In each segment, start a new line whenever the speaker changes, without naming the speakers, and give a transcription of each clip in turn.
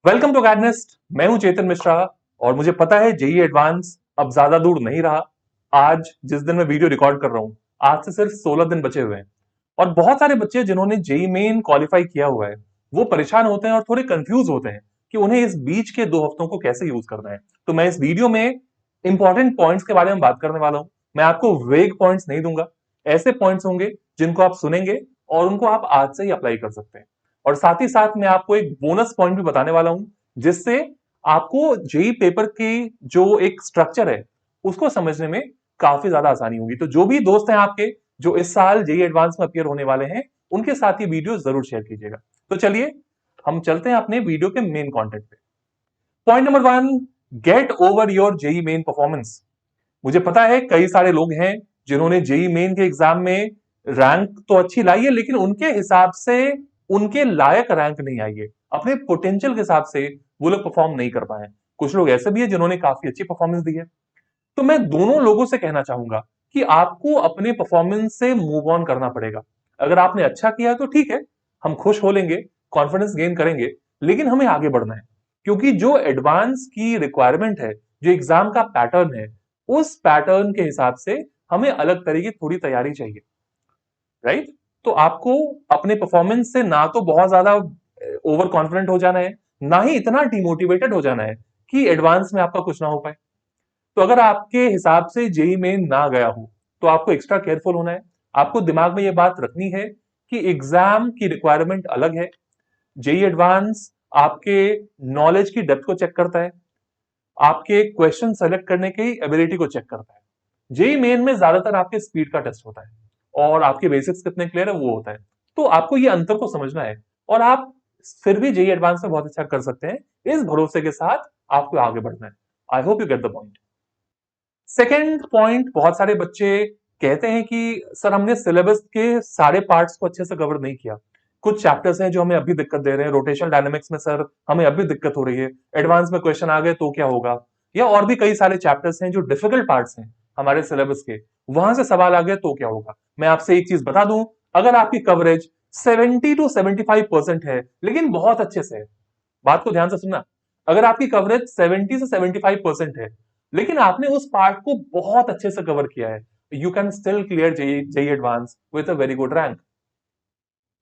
Welcome to गैडनेस्ट। मैं हूं चेतन मिश्रा और मुझे पता है जेई एडवांस अब ज्यादा दूर नहीं रहा। आज जिस दिन मैं वीडियो रिकॉर्ड कर रहा हूं, आज से सिर्फ 16 दिन बचे हुए हैं और बहुत सारे बच्चे जिन्होंने जेई मेन क्वालिफाई किया हुआ है वो परेशान होते हैं और थोड़े कंफ्यूज होते हैं कि उन्हें इस बीच के 2 हफ्तों को कैसे यूज करना है। तो मैं इस वीडियो में इंपॉर्टेंट पॉइंट्स के बारे में बात करने वाला हूं। मैं आपको वेग पॉइंट्स नहीं दूंगा, ऐसे पॉइंट्स होंगे जिनको आप सुनेंगे और उनको आप आज से ही अप्लाई कर सकते हैं। और साथ ही साथ मैं आपको एक बोनस पॉइंट भी बताने वाला हूं जिससे आपको जेई पेपर की जो एक स्ट्रक्चर है उसको समझने में काफी ज्यादा आसानी होगी। तो जो भी दोस्त हैं आपके जो इस साल जेई एडवांस में अपियर होने वाले हैं उनके साथ ये वीडियो जरूर शेयर कीजिएगा। तो चलिए हम चलते हैं अपने वीडियो के मेन कंटेंट पे। Point number 1, get over your JEE Main performance. मुझे पता है कई सारे लोग हैं जिन्होंने जेई मेन के एग्जाम में रैंक तो अच्छी लाई है लेकिन उनके हिसाब से उनके लायक रैंक नहीं आई है। अपने पोटेंशियल के हिसाब से वो लोग परफॉर्म नहीं कर पाए हैं। कुछ लोग ऐसे भी है जिन्होंने काफी अच्छी परफॉर्मेंस दी है। तो मैं दोनों लोगों से कहना चाहूंगा कि आपको अपने परफॉर्मेंस से मूव ऑन करना पड़ेगा। अगर आपने अच्छा किया है तो ठीक है, हम खुश हो लेंगे, कॉन्फिडेंस गेन करेंगे, लेकिन हमें आगे बढ़ना है। क्योंकि जो एडवांस की रिक्वायरमेंट है, जो एग्जाम का पैटर्न है, उस पैटर्न के हिसाब से हमें अलग तरह की थोड़ी तैयारी चाहिए। राइट? तो आपको अपने परफॉर्मेंस से ना तो बहुत ज्यादा ओवर कॉन्फिडेंट हो जाना है, ना ही इतना डिमोटिवेटेड हो जाना है कि एडवांस में आपका कुछ ना हो पाए। तो अगर आपके हिसाब से जेई में ना गया हो तो आपको एक्स्ट्रा केयरफुल होना है। आपको दिमाग में यह बात रखनी है कि एग्जाम की रिक्वायरमेंट अलग है। जेई एडवांस आपके नॉलेज की डेप्थ को चेक करता है, आपके क्वेश्चन सेलेक्ट करने की एबिलिटी को चेक करता है। जेई मेन में ज्यादातर आपके स्पीड का टेस्ट होता है और आपके बेसिक्स कितने क्लियर है वो होता है। तो आपको ये अंतर को समझना है और आप फिर भी जेई एडवांस में बहुत अच्छा कर सकते हैं। इस भरोसे के साथ आपको आगे बढ़ना है। I hope you get the point. Second point, बहुत सारे बच्चे कहते हैं कि सर हमने सिलेबस के सारे पार्ट्स को अच्छे से कवर नहीं किया। कुछ चैप्टर्स हैं जो हमें अभी दिक्कत दे रहे हैं। रोटेशनल डायनामिक्स में सर हमें अभी दिक्कत हो रही है, एडवांस में क्वेश्चन आ गए तो क्या होगा। या और भी कई सारे चैप्टर्स हैं जो डिफिकल्ट पार्ट्स हैं हमारे सिलेबस के, वहां से सवाल आ गए तो क्या होगा। मैं आपसे एक चीज बता दूं, अगर आपकी कवरेज 70 to 75% है लेकिन बहुत अच्छे से है, बात को ध्यान से सुनना, अगर आपकी कवरेज 70 से 75% है लेकिन आपने उस पार्ट को बहुत अच्छे से कवर किया है, you can still clear JEE advance with a very good rank.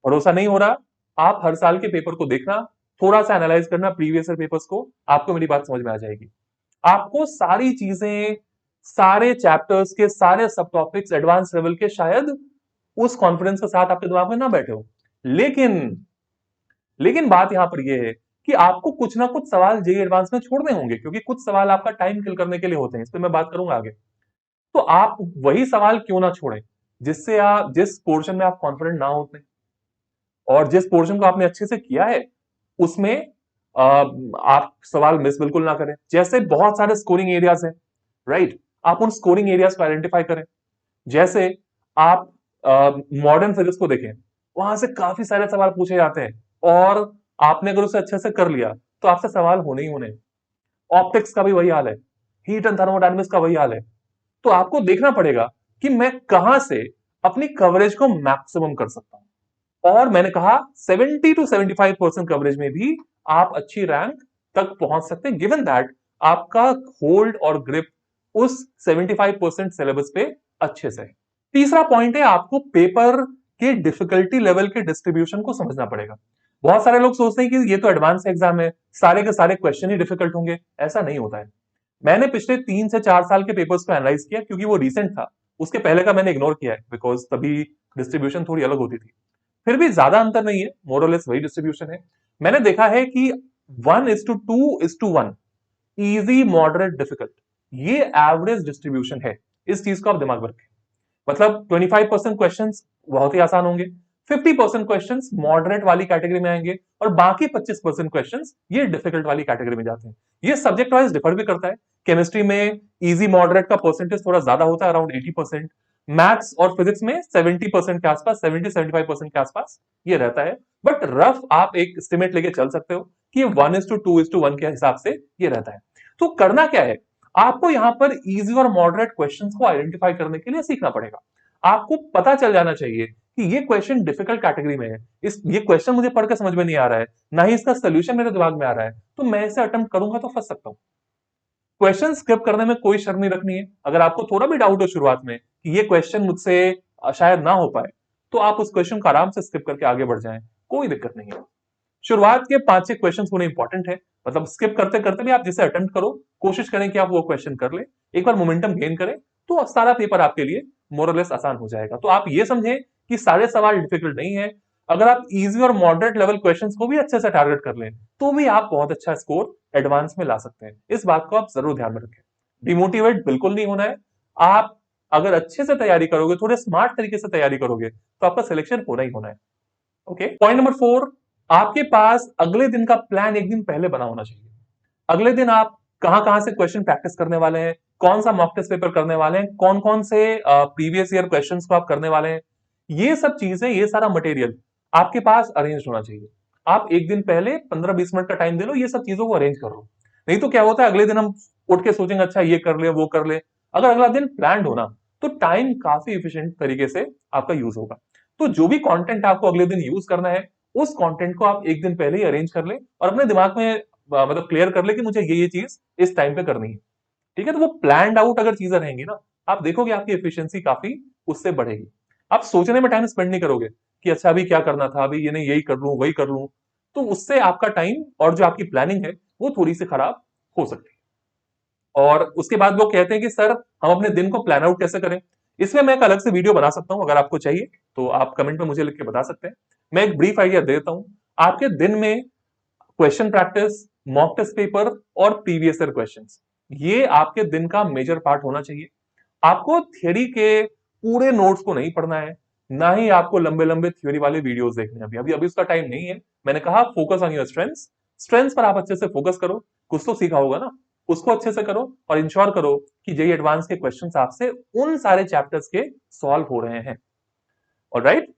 भरोसा नहीं हो रहा, आप हर साल के पेपर को देखना, थोड़ा सा एनालाइज करना प्रीवियस ईयर पेपर्स को, आपको मेरी बात समझ में आ जाएगी। आपको सारी चीजें, सारे चैप्टर्स के सारे सब टॉपिक्स एडवांस लेवल के शायद उस कॉन्फिडेंस के साथ आपके दिमाग में ना बैठे हो, लेकिन बात यहां पर यह है कि आपको कुछ ना कुछ सवाल जेई एडवांस में छोड़ने होंगे क्योंकि कुछ सवाल आपका टाइम किल करने के लिए होते हैं। इस पर मैं बात करूंगा आगे। तो आप वही सवाल क्यों ना छोड़ें जिससे आप जिस पोर्शन में आप कॉन्फिडेंट ना होते और जिस पोर्शन को आपने अच्छे से किया है उसमें आप सवाल मिस बिल्कुल ना करें। जैसे बहुत सारे स्कोरिंग एरियाज हैं, राइट? आप उन स्कोरिंग एरियाज को आइडेंटिफाई करें। जैसे आप मॉडर्न फिजिक्स को देखें, वहां से काफी सारे सवाल पूछे जाते हैं और आपने अगर उसे अच्छे से कर लिया तो आपसे सवाल होने ही होने। ऑप्टिक्स का भी वही हाल है, हीट एंड थर्मोडायनेमिक्स का वही हाल है। तो आपको देखना पड़ेगा कि मैं कहां से अपनी कवरेज को मैक्सिमम कर सकता हूं। और मैंने कहा 70 to 75% कवरेज में भी आप अच्छी रैंक तक पहुंच सकते हैं, गिवन दैट आपका होल्ड और ग्रिप उस 75% सिलेबस पे अच्छे से है। तीसरा पॉइंट है, आपको पेपर के डिफिकल्टी लेवल के डिस्ट्रीब्यूशन को समझना पड़ेगा। बहुत सारे लोग सोचते हैं कि ये तो एडवांस एग्जाम है, सारे के सारे क्वेश्चन ही डिफिकल्ट होंगे। ऐसा नहीं होता है। मैंने पिछले 3 से 4 साल के पेपर्स को एनालाइज किया क्योंकि वो रिसेंट था। उसके पहले का मैंने इग्नोर किया है बिकॉज तभी डिस्ट्रीब्यूशन थोड़ी अलग होती थी। फिर भी ज्यादा अंतर नहीं है, मोरलेस वही डिस्ट्रीब्यूशन है। मैंने देखा है कि 1:2:1, इजी मॉडरेट डिफिकल्ट, ये एवरेज डिस्ट्रीब्यूशन है। इस चीज को आप दिमाग में रखें। मतलब 25% क्वेश्चन बहुत ही आसान होंगे, 50% क्वेश्चन मॉडरेट वाली कैटेगरी में आएंगे और बाकी 25% क्वेश्चन ये डिफिकल्ट वाली कैटेगरी में जाते हैं। ये सब्जेक्ट वाइज डिफर भी करता है। केमिस्ट्री में इजी मॉडरेट का परसेंटेज थोड़ा ज्यादा होता है, अराउंड 80%। मैथ्स और फिजिक्स में 70% के आसपास, 70-75% के आसपास ये रहता है। बट रफ आप एक एस्टिमेट लेके चल सकते हो कि 1:2:1 के हिसाब से ये रहता है। तो करना क्या है, आपको यहां पर इजी और मॉडरेट क्वेश्चंस को आइडेंटिफाई करने के लिए सीखना पड़ेगा। आपको पता चल जाना चाहिए कि ये क्वेश्चन डिफिकल्ट कैटेगरी में है, ये क्वेश्चन मुझे पढ़ के समझ में नहीं आ रहा है, ना ही इसका सोल्यूशन मेरे दिमाग में आ रहा है, तो मैं इसे अटेम्प्ट करूंगा तो फंस सकता हूं। क्वेश्चन स्किप करने में कोई शर्म नहीं रखनी है। अगर आपको थोड़ा भी डाउट हो शुरुआत में कि ये क्वेश्चन मुझसे शायद ना हो पाए, तो आप उस क्वेश्चन को आराम से स्किप करके आगे बढ़ जाएं, कोई दिक्कत नहीं है। शुरुआत के 5-6 क्वेश्चन होने इंपॉर्टेंट है, मतलब स्किप करते करते भी आप जिसे अटेम्प्ट करो, कोशिश करें कि आप वो क्वेश्चन कर ले, एक बार मोमेंटम गेन करें, तो सारा पेपर आपके लिए मोरलेस आसान हो जाएगा। तो आप ये समझें कि सारे सवाल डिफिकल्ट नहीं है। अगर आप इजी और मॉडरेट लेवल क्वेश्चंस को भी अच्छे से टारगेट कर लें, तो भी आप बहुत अच्छा स्कोर एडवांस में ला सकते हैं। इस बात को आप जरूर ध्यान में रखें। डिमोटिवेट बिल्कुल नहीं होना है। आप अगर अच्छे से तैयारी करोगे, थोड़े स्मार्ट तरीके से तैयारी करोगे, तो आपका सिलेक्शन होना ही होना है। ओके, पॉइंट नंबर 4, आपके पास अगले दिन का प्लान एक दिन पहले बना होना चाहिए। अगले दिन आप कहां कहां से क्वेश्चन प्रैक्टिस करने वाले हैं, कौन सा मॉक टेस्ट पेपर करने वाले हैं, कौन कौन से प्रीवियस ईयर क्वेश्चंस को आप करने वाले हैं, ये सब चीजें, ये सारा मटेरियल आपके पास अरेंज होना चाहिए। आप एक दिन पहले 15-20 मिनट का टाइम दे लो, ये सब चीजों को अरेंज कर लो। नहीं तो क्या होता है, अगले दिन हम उठ के सोचेंगे अच्छा ये कर ले वो कर ले। अगर अगला दिन प्लान होना, तो टाइम काफी इफिशिएंट तरीके से आपका यूज होगा। तो जो भी कंटेंट आपको अगले दिन यूज करना है, उस कंटेंट को आप एक दिन पहले ही अरेंज कर ले और अपने दिमाग में मतलब क्लियर कर ले कि मुझे ये चीज इस टाइम पे करनी है। ठीक है, तो वो प्लान्ड आउट अगर चीजें रहेंगी ना, आप देखोगे आपकी एफिशिएंसी काफी उससे बढ़ेगी। आप सोचने में टाइम स्पेंड नहीं करोगे कि अच्छा अभी क्या करना था, अभी ये नहीं यही कर लूं वही कर लूं, तो उससे आपका टाइम और जो आपकी प्लानिंग है वो थोड़ी सी खराब हो सकती है। और उसके बाद वो कहते हैं कि सर हम अपने दिन को प्लान आउट कैसे करें। इसमें मैं एक अलग से वीडियो बना सकता हूं, अगर आपको चाहिए तो आप कमेंट में मुझे लिख के बता सकते हैं। मैं एक ब्रीफ आइडिया देता हूं। आपके दिन में question practice, mock test paper और प्रीवियस ईयर क्वेश्चंस, ये आपके दिन का मेजर पार्ट होना चाहिए। आपको थ्योरी के पूरे नोट्स को नहीं पढ़ना है, ना ही आपको लंबे लंबे थ्योरी वाले वीडियोस देखने हैं। अभी अभी अभी उसका टाइम नहीं है। मैंने कहा focus on your strengths. Strengths पर आप अच्छे से फोकस करो, कुछ तो सीखा होगा ना, उसको अच्छे से करो और इंश्योर करो कि जेई एडवांस के क्वेश्चंस आपसे उन सारे चैप्टर्स के सॉल्व हो रहे हैं। ऑलराइट,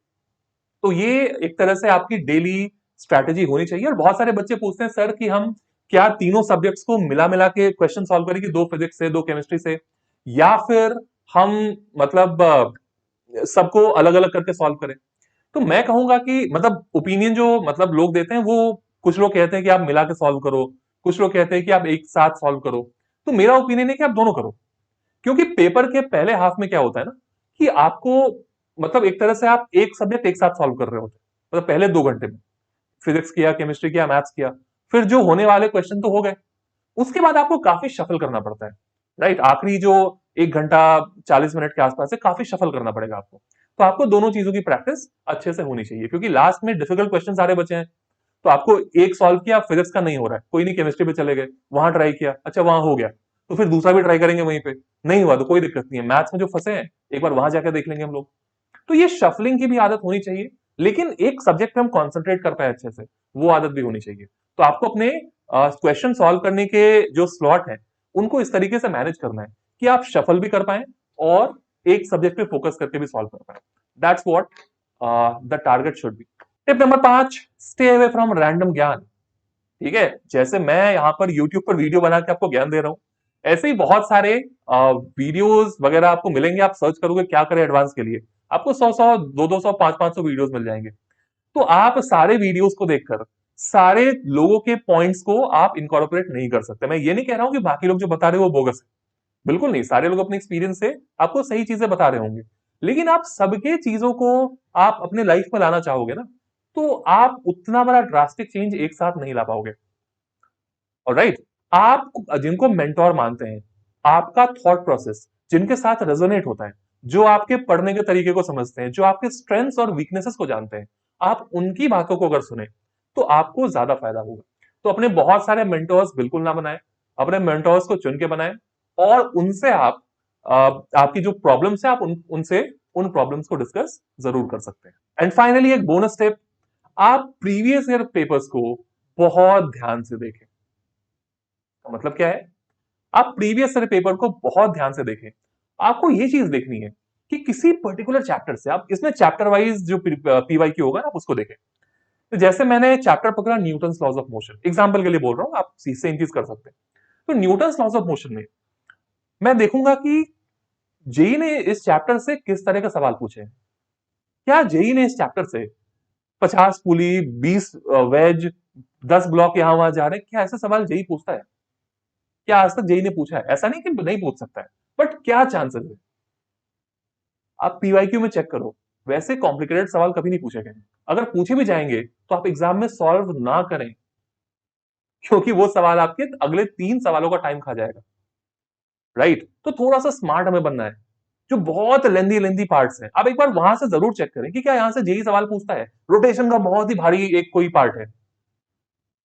तो ये एक तरह से आपकी डेली स्ट्रैटेजी होनी चाहिए। और बहुत सारे बच्चे पूछते हैं सर कि हम क्या तीनों सब्जेक्ट्स को मिला मिला के क्वेश्चन सॉल्व करें कि 2 फिजिक्स से 2 केमिस्ट्री से, या फिर हम मतलब सबको अलग अलग करके सॉल्व करें। तो मैं कहूंगा कि मतलब ओपिनियन जो मतलब लोग देते हैं, वो कुछ लोग कहते हैं कि आप मिला के सॉल्व करो, कुछ लोग कहते हैं कि आप एक साथ सॉल्व करो। तो मेरा ओपिनियन है कि आप दोनों करो, क्योंकि पेपर के पहले हाफ में क्या होता है ना कि आपको मतलब एक तरह से आप एक सब्जेक्ट एक साथ सॉल्व कर रहे होते हैं। मतलब पहले 2 घंटे में फिजिक्स किया, केमिस्ट्री किया, मैथ्स किया, फिर जो होने वाले क्वेश्चन तो हो गए, उसके बाद आपको काफी शफल करना पड़ता है। राइट, आखिरी जो 1 घंटा 40 मिनट के आसपास है, काफी शफल करना पड़ेगा आपको। तो आपको दोनों चीजों की प्रैक्टिस अच्छे से होनी चाहिए, क्योंकि लास्ट में डिफिकल्ट क्वेश्चन सारे बचे हैं। तो आपको एक सॉल्व किया, फिजिक्स का नहीं हो रहा है, कोई नहीं, केमिस्ट्री पे चले गए, वहां ट्राई किया, अच्छा वहां हो गया, तो फिर दूसरा भी ट्राई करेंगे वहीं पे, नहीं हुआ तो कोई दिक्कत नहीं है, मैथ्स में जो फंसे हैं एक बार वहां जाकर देख लेंगे हम लोग। तो ये शफलिंग की भी आदत होनी चाहिए, लेकिन एक सब्जेक्ट पे हम कॉन्सेंट्रेट कर पाए अच्छे से, वो आदत भी होनी चाहिए। तो आपको अपने क्वेश्चन सॉल्व करने के जो स्लॉट है, उनको इस तरीके से मैनेज करना है कि आप शफल भी कर पाए और एक सब्जेक्ट पे फोकस करके भी सॉल्व कर पाए। That's what the target should be. Tip number 5, stay away from random ज्ञान। ठीक है, जैसे मैं यहाँ पर यूट्यूब पर वीडियो बना के आपको ज्ञान दे रहा हूँ, ऐसे ही बहुत सारे वीडियोस वगैरह आपको मिलेंगे। आप सर्च करोगे क्या करें एडवांस के लिए, आपको 100-100, 200-200, 500-500 वीडियोस मिल जाएंगे। तो आप सारे वीडियोस को देखकर सारे लोगों के पॉइंट्स को आप इनकॉर्पोरेट नहीं कर सकते। मैं ये नहीं कह रहा हूं कि बाकी लोग जो बता रहे हैं वो बोगस है, बिल्कुल नहीं। सारे लोग अपने एक्सपीरियंस से आपको सही चीजें बता रहे होंगे, लेकिन आप सबके चीजों को आप अपने लाइफ में लाना चाहोगे ना, तो आप उतना बड़ा ड्रास्टिक चेंज एक साथ नहीं ला पाओगे। ऑलराइट, आप जिनको मेंटोर मानते हैं, आपका थॉट प्रोसेस जिनके साथ रेजोनेट होता है, जो आपके पढ़ने के तरीके को समझते हैं, जो आपके स्ट्रेंथ्स और वीकनेसेस को जानते हैं, आप उनकी बातों को अगर सुने तो आपको ज्यादा फायदा होगा। तो अपने बहुत सारे मेंटोर्स बिल्कुल ना बनाएं, अपने मेंटोर्स को चुन के बनाएं और उनसे आप आपकी जो प्रॉब्लम्स है आप उनसे उन प्रॉब्लम्स को डिस्कस जरूर कर सकते हैं। एंड फाइनली एक बोनस टिप, आप प्रीवियस ईयर पेपर्स को बहुत ध्यान से देखें। मतलब क्या है, आप प्रीवियस ईयर पेपर को बहुत ध्यान से देखें। आपको ये चीज देखनी है कि किसी पर्टिकुलर चैप्टर से, आप इसमें चैप्टर वाइज जो पीवाईक्यू होगा ना, आप उसको देखें। तो जैसे मैंने चैप्टर पकड़ा Newton's laws of motion, example के लिए बोल रहा हूं, आप सेम चीज कर सकते हैं। तो न्यूटन्स लॉज ऑफ मोशन में मैं देखूंगा कि जेई ने इस चैप्टर से किस तरह का सवाल पूछे हैं। क्या जेई ने इस चैप्टर से 50 पुली, 20 वेज, 10 ब्लॉक यहां वहां जा रहे हैं, क्या ऐसे सवाल जेई पूछता है? क्या आज तक जेई ने पूछा है? ऐसा नहीं कि नहीं पूछ सकता है, बट क्या चांसेस है? आप पीवाईक्यू में चेक करो, वैसे कॉम्प्लिकेटेड सवाल कभी नहीं पूछे गए। अगर पूछे भी जाएंगे तो आप एग्जाम में सॉल्व ना करें, क्योंकि वो सवाल आपके अगले 3 सवालों का टाइम खा जाएगा, राइट? तो थोड़ा सा स्मार्ट हमें बनना है। जो बहुत लेंदी लेंदी पार्ट्स हैं, आप एक बार वहां से जरूर चेक करें कि क्या यहां से जेई सवाल पूछता है। रोटेशन का बहुत ही भारी एक कोई पार्ट है,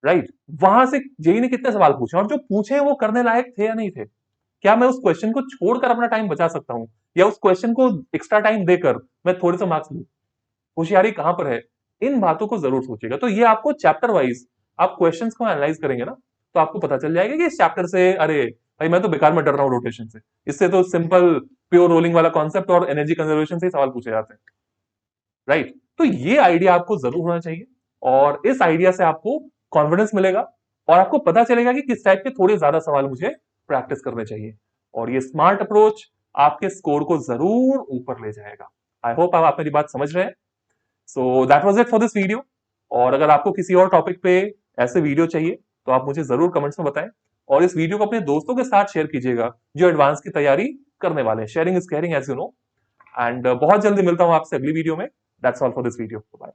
राइट? वहां से जेई ने कितने सवाल पूछे, और जो पूछे वो करने लायक थे या नहीं थे? क्या मैं उस क्वेश्चन को छोड़कर अपना टाइम बचा सकता हूं, या उस क्वेश्चन को एक्स्ट्रा टाइम देकर मैं थोड़े से मार्क्स लूं? होशियारी कहां पर है? इन बातों को जरूर सोचिएगा। तो ये आपको चैप्टर वाइज आप क्वेश्चंस को एनालाइज करेंगे ना, तो आपको पता चल जाएगा कि इस चैप्टर से, अरे भाई मैं तो बेकार में डर रहा हूं रोटेशन से, इससे तो सिंपल प्योर रोलिंग वाला कॉन्सेप्ट और एनर्जी कंजर्वेशन से ही सवाल पूछे जाते हैं, राइट? तो ये आइडिया आपको जरूर होना चाहिए, और इस आइडिया से आपको कॉन्फिडेंस मिलेगा, और आपको पता चलेगा कि किस टाइप के थोड़े ज्यादा सवाल मुझे प्रैक्टिस करने चाहिए। और ये स्मार्ट अप्रोच आपके स्कोर को जरूर ऊपर ले जाएगा। आई होप आप मेरी बात समझ रहे हैं। So that was it for this video. और अगर आपको किसी और टॉपिक पे ऐसे वीडियो चाहिए तो आप मुझे जरूर कमेंट्स में बताएं, और इस वीडियो को अपने दोस्तों के साथ शेयर कीजिएगा जो एडवांस की तैयारी करने वाले हैं। Sharing is caring, as you know. And बहुत जल्दी मिलता हूं आपसे अगली वीडियो में। That's all for this video. Bye.